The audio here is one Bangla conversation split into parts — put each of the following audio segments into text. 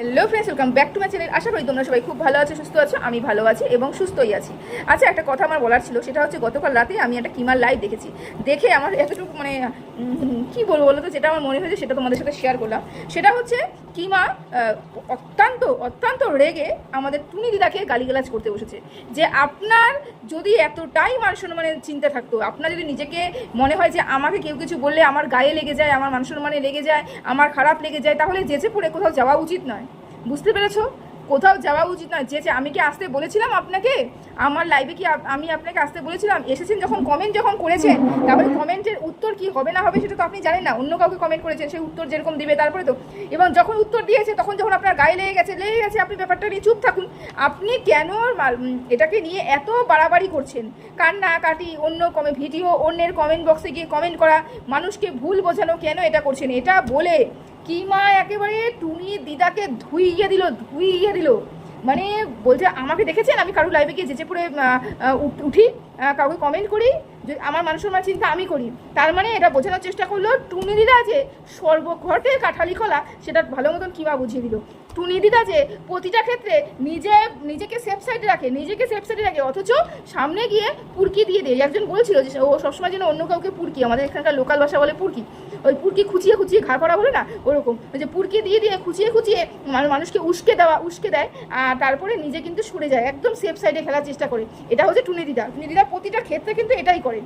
Hello friends, welcome back to my channel. আশা করি তোমরা সবাই খুব ভালো আছো, সুস্থ আছো। আমি ভালো আছি এবং সুস্থই আছি। আচ্ছা, একটা কথা আমার বলার ছিল, সেটা হচ্ছে গতকাল রাতে আমি একটা কিমার লাইভ দেখেছি। দেখে আমার এতটুকু কি বলবো বলো তো, যেটা আমার মনে হয়েছে সেটা তোমাদের সাথে শেয়ার করলাম। সেটা হচ্ছে কিমা অত্যন্ত রেগে আমাদের টুনি দিদাকে গালিগালাজ করতে বসেছে। যে আপনার যদি এতটাই মান সম্মানের চিন্তা থাকতো, আপনার যদি নিজেকে মনে হয় যে আমাকে কেউ কিছু বললে আমার গায়ে লেগে যায়, আমার মান সম্মানে লেগে যায়, আমার খারাপ লেগে যায়, তাহলে যেচে পড়ে কোথাও যাওয়া উচিত নয়। বুঝতে পেরেছো? কোথাও যাওয়া উচিত নয়। আমি কি আসতে বলেছিলাম আপনাকে? আমার লাইভে কি আমি আপনাকে আসতে বলেছিলাম? এসেছেন যখন, কমেন্ট যখন করেছেন, তাহলে কমেন্টের উত্তর কি হবে না হবে সেটা তো আপনি জানেন না। অন্য কাউকে কমেন্ট করেছেন, সেই উত্তর যেরকম দিবে তারপরে তো। এবং যখন উত্তর দিয়েছে তখন যখন আপনার গায়ে লেগে গেছে আপনি ব্যাপারটা নিয়ে চুপ থাকুন। আপনি কেন এটাকে নিয়ে এত বাড়াবাড়ি করছেন? কান্নাকাটি, অন্য ভিডিও, অন্যের কমেন্ট বক্সে গিয়ে কমেন্ট করা, মানুষকে ভুল বোঝানো, কেন এটা করছেন? এটা বলে কিমা একেবারে টুনি দিদাকে ধুইয়ে দিল। মানে বলছে, আমাকে দেখেছেন আমি কারো লাইভে গিয়ে যেচে পড়ে উঠি, কাউকে কমেন্ট করি, আমার মানুষের চিন্তা আমি করি। তার মানে এটা বোঝানোর চেষ্টা করলো টুনি দিদা যে সর্বঘটে কাঠালি কলা, সেটা ভালো মতন কিমা বুঝিয়ে দিল। টুনি দিদা যে প্রতিটা ক্ষেত্রে নিজেকে সেফ সাইডে রাখে, অথচ সামনে গিয়ে পুরকি দিয়ে দেয়। একজন বলছিল যে ও সবসময় যেন অন্য কাউকে পুরকি, আমাদের এখানকার লোকাল ভাষা বলে পুরকি, ওই পুরকি খুঁচিয়ে ঘা করা বলে না, ওরকম যে পুরকি দিয়ে খুঁচিয়ে মানুষকে উস্কে দেয়, আর তারপরে নিজে কিন্তু সরে যায়, একদম সেফ সাইডে খেলার চেষ্টা করে। এটা হচ্ছে টুনি দিদা প্রতিটা ক্ষেত্রে কিন্তু এটাই করে।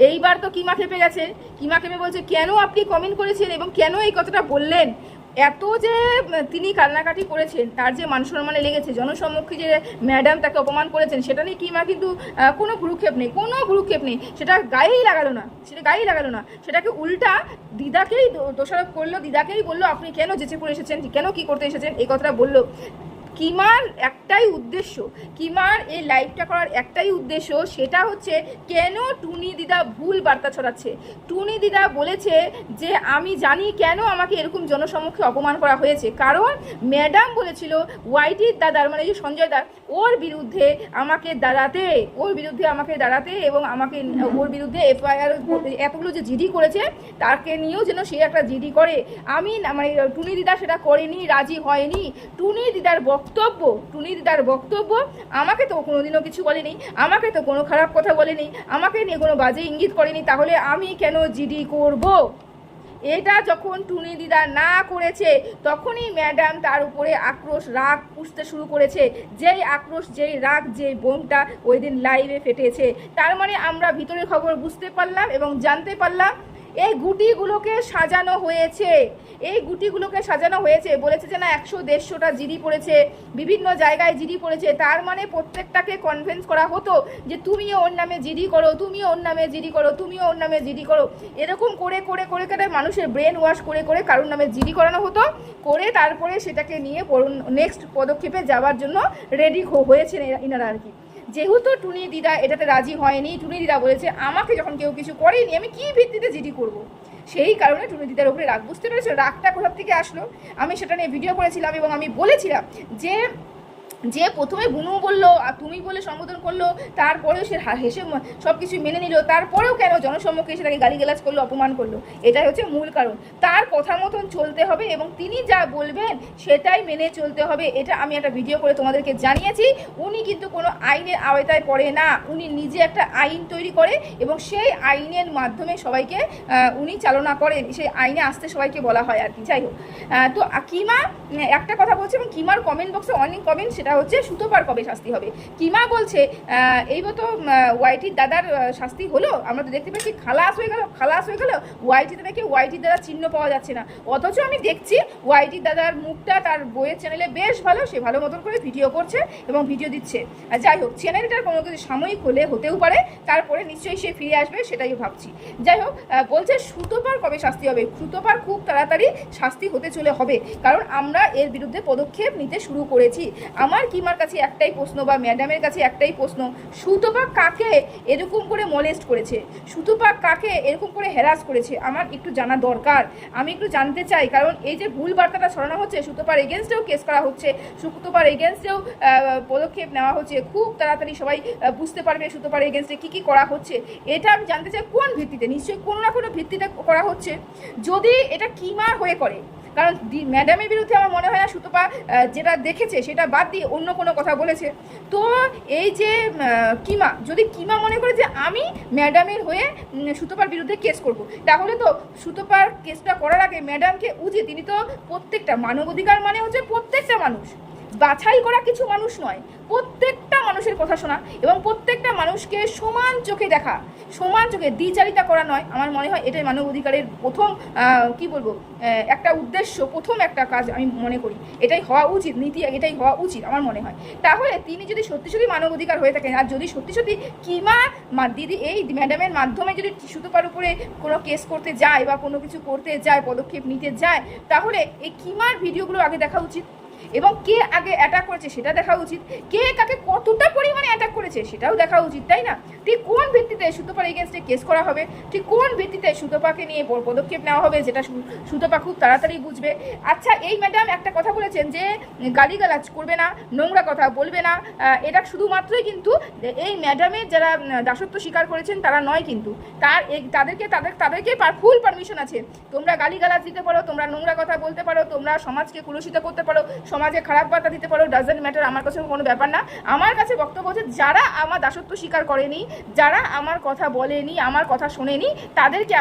এইবার তো কিমা খেপে গেছে। কিমা খেপে বলছে, কেন আপনি কমেন্ট করেছেন এবং কেন এই কথাটা বললেন? এত যে তিনি কান্নাকাটি করেছেন, তার যে মান সম্মানে লেগেছে, জনসম্মুখে যে ম্যাডাম তাকে অপমান করেছেন, সেটা নিয়ে কিমা কিন্তু কোনো ভ্রুক্ষেপ নেই, সেটা গায়েই লাগালো না। সেটাকে উল্টা দিদাকেই দোষারোপ করলো, দিদাকেই বললো আপনি কেন যেচে পড়ে এসেছেন, কেন কি করতে এসেছেন, এই কথাটা বললো। কিমার একটাই উদ্দেশ্য, কিমার এই লাইভটা করার একটাই উদ্দেশ্য, সেটা হচ্ছে কেন টুনি দিদা ভুল বার্তা ছড়াচ্ছে। টুনি দিদা বলেছে যে আমি জানি কেন আমাকে এরকম জনসম্মুখে অপমান করা হয়েছে, কারণ ম্যাডাম বলেছিল ওয়াইটির দাদার, মানে যে সঞ্জয় দার, ওর বিরুদ্ধে আমাকে দাঁড়াতে এবং ওর বিরুদ্ধে এফআইআর, এতগুলো যে জিডি করেছে তাকে নিয়েও যেন সে একটা জিডি করে। আমি মানে টুনি দিদা সেটা করেনি, রাজি হয়নি। টুনি দিদার বক্তব্য, আমাকে তো কোনোদিনও কিছু বলেনি, আমাকে তো কোনো খারাপ কথা বলেনি, আমাকে নিয়ে কোনো বাজে ইঙ্গিত করেনি, তাহলে আমি কেন জিডি করব? এটা যখন টুনি দিদা না করেছে, তখনই ম্যাডাম তার উপরে রাগ পুষতে শুরু করেছে। যেই আক্রোশ, যেই রাগ, যে বোমটা ওই দিন লাইভে ফেটেছে, তার মানে আমরা ভিতরের খবর বুঝতে পারলাম এবং জানতে পারলাম এই গুটিগুলোকে সাজানো হয়েছে। বলেছে যে না 100-150টা জিডি পড়েছে, বিভিন্ন জায়গায় জিডি পড়েছে, তার মানে প্রত্যেকটাকে কনভিন্স করা হতো যে তুমিও ওর নামে জিডি করো। এরকম করে মানুষের ব্রেন ওয়াশ করে কারোর নামে জিডি করানো হতো, করে তারপরে সেটাকে নিয়ে নেক্সট পদক্ষেপে যাওয়ার জন্য রেডি হয়েছেন এনারা আর কি। যেহেতু টুনি দিদা এটাতে রাজি হয়নি, টুনি দিদা বলেছে আমাকে যখন কেউ কিছু করেনি আমি কি ভিত্তিতে জিডি করব, সেই কারণে টুনি দিদার উপরে রাগ। বুঝতে পেরেছো রাগটা কোথা থেকে আসলো? আমি সেটা নিয়ে ভিডিও করেছিলাম এবং আমি বলেছিলাম যে প্রথমে বুনু বললো আর তুমি বলে সম্বোধন করলো, তারপরেও সে হেসে সব কিছু মেনে নিল, তারপরেও কেন জনসম্মুখে এসে তাকে গালিগালাজ করলো, অপমান করলো? এটাই হচ্ছে মূল কারণ। তার কথা মতন চলতে হবে এবং তিনি যা বলবেন সেটাই মেনে চলতে হবে। এটা আমি একটা ভিডিও করে তোমাদেরকে জানিয়েছি। উনি কিন্তু কোনো আইনের আওতায় পড়ে না, উনি নিজে একটা আইন তৈরি করে এবং সেই আইনের মাধ্যমে সবাইকে উনি চালনা করেন, সেই আইনে আসতে সবাইকে বলা হয় আর কি। যাই হোক, তো কিমা একটা কথা বলছে এবং কিমার কমেন্ট বক্সে অনেক কমেন্ট, সেটা হচ্ছে সুতোপার কবে শাস্তি হবে। কিমা বলছে এই মতো ওয়াইটির দাদার শাস্তি হলো, আমরা তো দেখতে পাচ্ছি খালাস হয়ে গেল ওয়াইটিতে, নাকি ওয়াইটির দাদার চিহ্ন পাওয়া যাচ্ছে না, অথচ আমি দেখছি ওয়াইটির দাদার মুখটা তার বইয়ের চ্যানেলে বেশ ভালো, সে ভালো মতন করে ভিডিও করছে এবং ভিডিও দিচ্ছে। যাই হোক, চ্যানেলটার কোনো কিছু সাময়িক হলে হতেও পারে, তারপরে নিশ্চয়ই সে ফিরে আসবে, সেটাই ভাবছি। যাই হোক, বলছে সুতোপার কবে শাস্তি হবে। সুতোপার খুব তাড়াতাড়ি শাস্তি হতে চলে হবে, কারণ আমরা এর বিরুদ্ধে পদক্ষেপ নিতে শুরু করেছি। আমার কিমার কাছে একটাই প্রশ্ন, বা ম্যাডামের কাছে একটাই প্রশ্ন, সুতোপা কাকে এরকম করে মলেস্ট করেছে, সুতোপা কাকে এরকম করে হ্যারাস করেছে, আমার একটু জানা দরকার, আমি একটু জানতে চাই। কারণ এই যে ভুল বার্তাটা ছড়ানো হচ্ছে, সুতোপার এগেনস্টেও কেস করা হচ্ছে, সুতোপার এগেনস্টেও পদক্ষেপ নেওয়া হচ্ছে, খুব তাড়াতাড়ি সবাই বুঝতে পারবে সুতোপার এগেনস্টে কী করা হচ্ছে। এটা আমি জানতে চাই কোন ভিত্তিতে, নিশ্চয়ই কোনো না কোনো ভিত্তিতে করা হচ্ছে। যদি এটা কিমার হয়ে করে, কারণ ম্যাডামের বিরুদ্ধে আমার মনে হয় না সুতপা যেটা দেখেছে সেটা বাদ দিয়ে অন্য কোনো কথা বলেছে। তো এই যে কিমা, যদি কিমা মনে করে যে আমি ম্যাডামের হয়ে সুতপার বিরুদ্ধে কেস করব, তাহলে তো সুতপার কেসটা করার আগে ম্যাডামকে উচিত, তিনি তো প্রত্যেকটা মানবাধিকার মানে হচ্ছে প্রত্যেকটা মানুষ, বাছাই করা কিছু মানুষ নয়, প্রত্যেকটা মানুষের কথা শোনা এবং প্রত্যেকটা মানুষকে সমান চোখে দেখা, সমান চোখে দ্বিচারিতা করা নয়। আমার মনে হয় এটাই মানব অধিকারের প্রথম কি বলবো একটা উদ্দেশ্য, প্রথম একটা কাজ আমি মনে করি এটাই হওয়া উচিত, নীতি এটাই হওয়া উচিত আমার মনে হয়। তাহলে তিনি যদি সত্যি সত্যি মানব অধিকার হয়ে থাকেন, আর যদি সত্যি সত্যি কিমা দিদি এই ম্যাডামের মাধ্যমে যদি সুতপার উপরে কোনো কেস করতে যায় বা কোনো কিছু করতে যায়, পদক্ষেপ নিতে যায়, তাহলে এই কিমার ভিডিওগুলো আগে দেখা উচিত এবং কে আগে অ্যাটাক করেছে সেটা দেখা উচিত, কে কাকে কতটা পরিমাণে অ্যাটাক করেছে সেটাও দেখা উচিত, তাই না? ঠিক কোন ভিত্তিতে সুতপার এগেনস্টে কেস করা হবে, ঠিক কোন ভিত্তিতে সুতপাকে নিয়ে পদক্ষেপ নেওয়া হবে, যেটা সুতপা খুব তাড়াতাড়ি বুঝবে। আচ্ছা, এই ম্যাডাম একটা কথা বলেছেন যে গালিগালাজ করবে না, নোংরা কথা বলবে না, এটা শুধুমাত্রই কিন্তু এই ম্যাডামের যারা দাসত্ব স্বীকার করেছেন তারা নয়, কিন্তু তাদেরকে ফুল পারমিশন আছে। তোমরা গালিগালাজ দিতে পারো, তোমরা নোংরা কথা বলতে পারো, তোমরা সমাজকে কলুষিত করতে পারো, সমাজে খারাপ বার্তা দিতে পারো, ডাজেন্ট ম্যাটার, আমার কাছে কোনো ব্যাপার না। আমার কাছে বক্তব্য হচ্ছে যারা আমার দাসত্ব স্বীকার করেনি, যারা আমার কথা বলেনি, আমার কথা শোনেনি, তাদেরকে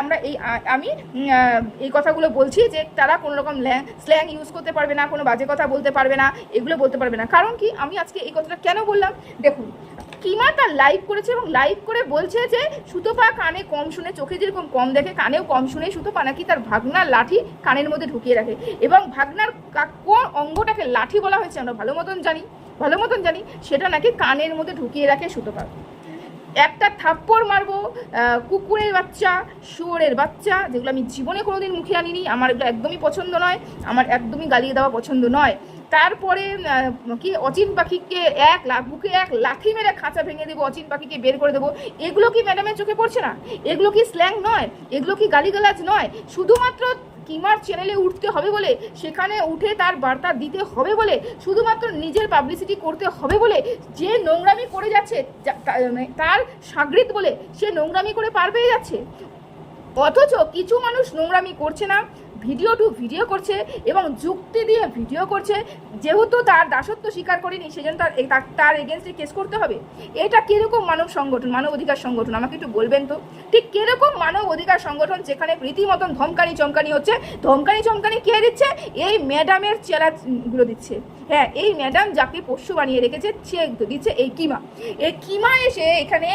আমি এই কথাগুলো বলছি যে তারা কোনো রকম স্ল্যাং ইউজ করতে পারবে না, কোনো বাজে কথা বলতে পারবে না, এগুলো বলতে পারবে না। কারণ কি, আমি আজকে এই কথাটা কেন বললাম দেখুন, কিমা তার লাইভ করেছে এবং লাইভ করে বলছে যে সুতপা কানে কম শুনে, চোখে যেরকম কম দেখে কানেও কম শুনে সুতপা নাকি তার ভাগনার লাঠি কানের মধ্যে ঢুকিয়ে রাখে, এবং ভাগনার কোন অঙ্গটাকে লাঠি বলা হয়েছে আমরা ভালো মতন জানি সেটা নাকি কানের মধ্যে ঢুকিয়ে রাখে সুতপা। একটা থাপ্পড় মারবো, কুকুরের বাচ্চা, শুয়োরের বাচ্চা, যেগুলো আমি জীবনে কোনোদিন মুখে আনিনি, আমার এগুলো একদমই পছন্দ নয়, আমার একদমই গালিয়ে দেওয়া পছন্দ নয়। তারপরে কি অচিন পাখিকে বুকে এক লাথি মেরে খাঁচা ভেঙে দেবো, অচিন পাখিকে বের করে দেবো, এগুলো কি ম্যাডামের চোখে পড়ছে না? এগুলো কি স্ল্যাং নয়? এগুলো কি গালিগালাজ নয়? শুধুমাত্র কিমার চ্যানেলে উঠতে হবে বলে, সেখানে উঠে তার বার্তা দিতে হবে বলে, শুধুমাত্র নিজের পাবলিসিটি করতে হবে বলে যে নোংরামি করে যাচ্ছে, তার সাগরিত বলে সে নোংরামি করে পার পেয়ে যাচ্ছে। অথচ কিছু মানুষ নোংরামি করছে না, ভিডিও টু ভিডিও করছে এবং যুক্তি দিয়ে ভিডিও করছে, যেহেতু তার দাসত্ব স্বীকার করেনি সেজন্য তার এগেনস্টে কেস করতে হবে। এটা কিরকম মানব সংগঠন, মানব অধিকার সংগঠন আমাকে একটু বলবেন তো? ঠিক কিরকম মানব অধিকার সংগঠন যেখানে রীতিমতন ধমকানি চমকানি হচ্ছে? ধমকানি চমকানি কে দিচ্ছে? এই ম্যাডামের চেলাগুলো দিচ্ছে। হ্যাঁ, এই ম্যাডাম যাকে পোষ্য বানিয়ে রেখেছে সে দিচ্ছে এই কিমা এসে এখানে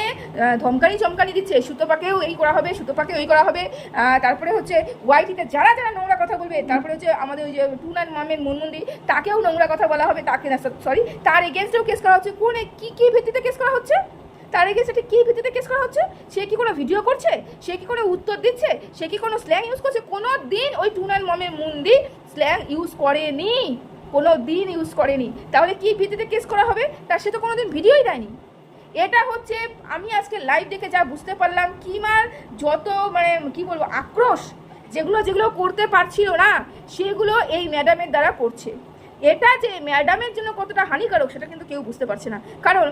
ধমকানি চমকানি দিচ্ছে, সুতপাকেও এই করা হবে, সুতপাকেও এই করা হবে। তারপরে হচ্ছে ওয়াইটিতে যারা যারা নোংরা কথা বলবে, তারপরে হচ্ছে আমাদের ওই যে টুনার মামের মুনমুন্দি, তাকেও নোংরা কথা বলা হবে, তার এগেনস্টেও কেস করা হচ্ছে। কোন কি ভিত্তিতে কেস করা হচ্ছে? তার এগেনস্টে কি ভিত্তিতে কেস করা হচ্ছে? সে কি কোনো ভিডিও করছে? সে কি কোনো উত্তর দিচ্ছে? সে কি কোনো স্ল্যাং ইউজ করছে? কোনো দিন ওই টুনার মামের মুন্দি স্ল্যাং ইউজ করেনি, কোনো দিন ইউজ করেনি। তাহলে কি ভিত্তিতে কেস করা হবে? তার সে তো কোনো দিন ভিডিওই দেয়নি। এটা হচ্ছে আমি আজকে লাইভ দেখে যা বুঝতে পারলাম, কিমার যত কি বলবো আক্রোশ, যেগুলো করতে পারছিল না সেগুলো এই ম্যাডামের দ্বারা করছে। এটা যে ম্যাডামের জন্য কতটা হানিকারক সেটা কিন্তু কেউ বুঝতে পারছে না। কারণ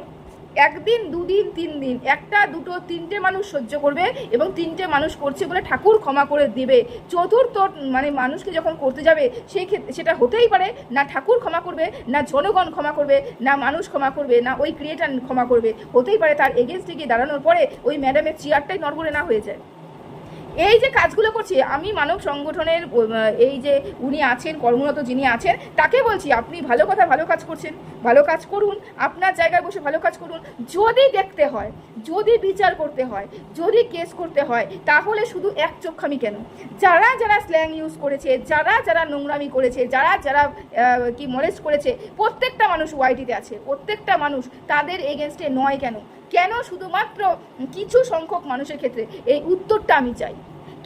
একদিন, দুদিন, 3 দিন, একটা, দুটো, 3টে মানুষ সহ্য করবে এবং 3টে মানুষ করছে বলে ঠাকুর ক্ষমা করে দেবে। চতুর্থ মানুষকে যখন করতে যাবে সেই ক্ষেত্রে সেটা হতেই পারে না ঠাকুর ক্ষমা করবে, না জনগণ ক্ষমা করবে, না মানুষ ক্ষমা করবে, না ওই ক্রিয়েটার ক্ষমা করবে। হতেই পারে তার এগেনস্টে গিয়ে দাঁড়ানোর পরে ওই ম্যাডামের চেয়ারটাই নড়বড়ে না হয়ে যায়। এই যে কাজগুলো করছে, আমি মানব সংগঠনের এই যে উনি আছেন, কর্মরত যিনি আছেন, তাকে বলছি আপনি ভালো কাজ করছেন, ভালো কাজ করুন, আপনার জায়গায় বসে ভালো কাজ করুন। যদি দেখতে হয়, যদি বিচার করতে হয়, যদি কেস করতে হয়, তাহলে শুধু এক চোখখামি কেন? যারা যারা স্ল্যাং ইউজ করেছে, যারা যারা নোংরামি করেছে, যারা যারা কি মলেস্ট করেছে, প্রত্যেকটা মানুষ ওয়াইটিতে আছে, প্রত্যেকটা মানুষ, তাদের এগেনস্টে নয় কেন? কেন শুধুমাত্র কিছু সংখ্যক মানুষের ক্ষেত্রে? এই উত্তরটা আমি চাই।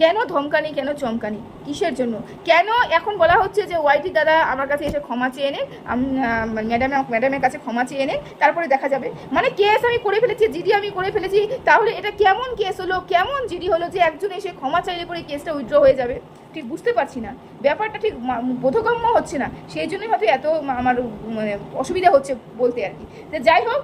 কেন ধমকানি, কেন চমকানি, কিসের জন্য? কেন এখন বলা হচ্ছে যে ওয়াইটি দাদা আমার কাছে এসে ক্ষমা চেয়ে নেন, ম্যাডামের কাছে ক্ষমা চেয়ে নেন, তারপরে দেখা যাবে? মানে কেস আমি করে ফেলেছি, জিডি আমি করে ফেলেছি, তাহলে এটা কেমন কেস হলো, কেমন জিডি হলো যে একজন এসে ক্ষমা চাইলে পরে কেসটা উইথড্র হয়ে যাবে? ঠিক বুঝতে পারছি না, ব্যাপারটা ঠিক বোধগম্য হচ্ছে না, সেই জন্যই হয়তো এত আমার অসুবিধা হচ্ছে বলতে আর কি। তো যাই হোক,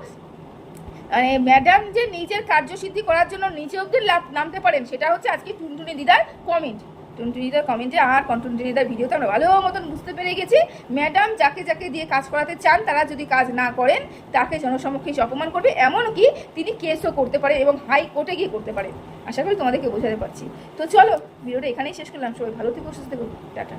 ম্যাডাম যে নিজের কার্যসিদ্ধি করার জন্য নিচে অবধি নামতে পারেন, সেটা হচ্ছে আজকে টুনটুনি দিদার কমেন্ট। টুনটুনিদার কমেন্টে আর টুনটুনিদার ভিডিওতে আমরা ভালো মতন বুঝতে পেরে গেছি ম্যাডাম যাকে যাকে দিয়ে কাজ করাতে চান তারা যদি কাজ না করেন তাকে জনসমক্ষে এসে অপমান করবে, এমনকি তিনি কেসও করতে পারে এবং হাইকোর্টে গিয়ে করতে পারে। আশা করি তোমাদেরকে বোঝাতে পারছি। তো চলো ভিডিওটা এখানেই শেষ করলাম। সবাই ভালো থেকো, সুস্থ থেকো, টাটা।